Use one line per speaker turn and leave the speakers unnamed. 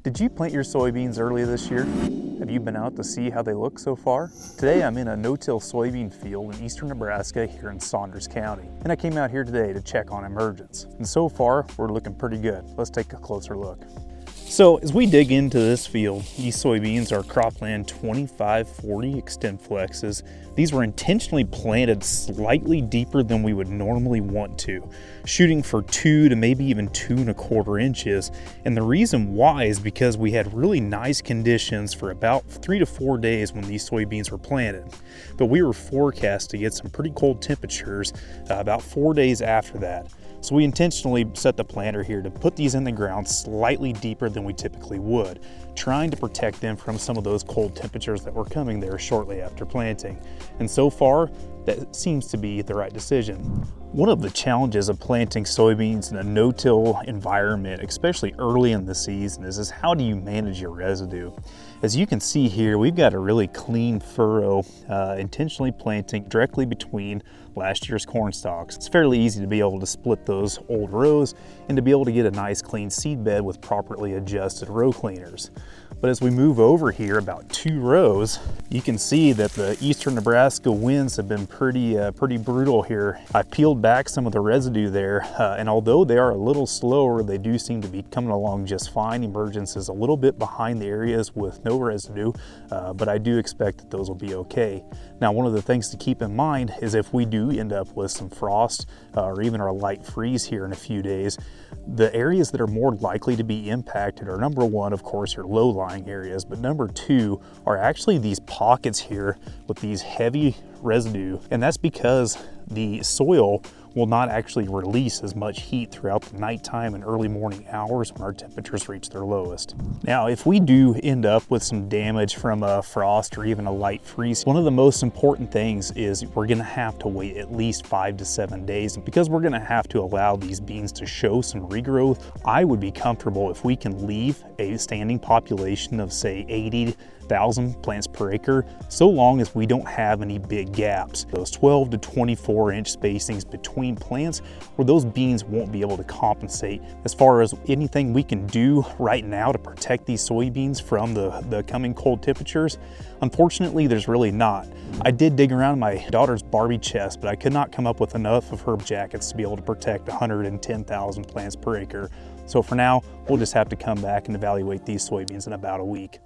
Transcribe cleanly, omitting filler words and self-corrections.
Did you plant your soybeans early this year? Have you been out to see how they look so far? Today I'm in a no-till soybean field in Eastern Nebraska here in Saunders County. And I came out here today to check on Emergence. And so far, we're looking pretty good. Let's take a closer look. So as we dig into this field, these soybeans are CROPLAN 2540 XtendFlexes. These were intentionally planted slightly deeper than we would normally want to, shooting for 2 to maybe even 2¼ inches. And the reason why is because we had really nice conditions for about 3 to 4 days when these soybeans were planted. But we were forecast to get some pretty cold temperatures about 4 days after that. So we intentionally set the planter here to put these in the ground slightly deeper than we typically would, trying to protect them from some of those cold temperatures that were coming there shortly after planting. And so far, that seems to be the right decision. One of the challenges of planting soybeans in a no-till environment, especially early in the season, is how do you manage your residue? As you can see here, we've got a really clean furrow, intentionally planting directly between last year's corn stalks. It's fairly easy to be able to split those old rows and to be able to get a nice clean seed bed with properly adjusted row cleaners. But as we move over here about 2 rows, you can see that the Eastern Nebraska winds have been pretty brutal here. I peeled back some of the residue there, and although they are a little slower, they do seem to be coming along just fine. Emergence is a little bit behind the areas with no residue, but I do expect that those will be okay. Now, one of the things to keep in mind is if we do end up with some frost or even a light freeze here in a few days, the areas that are more likely to be impacted are, number 1, of course, your low-lying areas, but number 2 are actually these pockets here with these heavy residue, and that's because the soil will not actually release as much heat throughout the nighttime and early morning hours when our temperatures reach their lowest. Now, if we do end up with some damage from a frost or even a light freeze, one of the most important things is we're gonna have to wait at least 5 to 7 days. Because we're gonna have to allow these beans to show some regrowth, I would be comfortable if we can leave a standing population of, say, 80,000 plants per acre, so long as we don't have any big gaps. Those 12 to 24 inch spacings between plants where those beans won't be able to compensate. As far as anything we can do right now to protect these soybeans from the coming cold temperatures, unfortunately there's really not. I did dig around my daughter's Barbie chest, but I could not come up with enough of herb jackets to be able to protect 110,000 plants per acre. So for now, we'll just have to come back and evaluate these soybeans in about a week.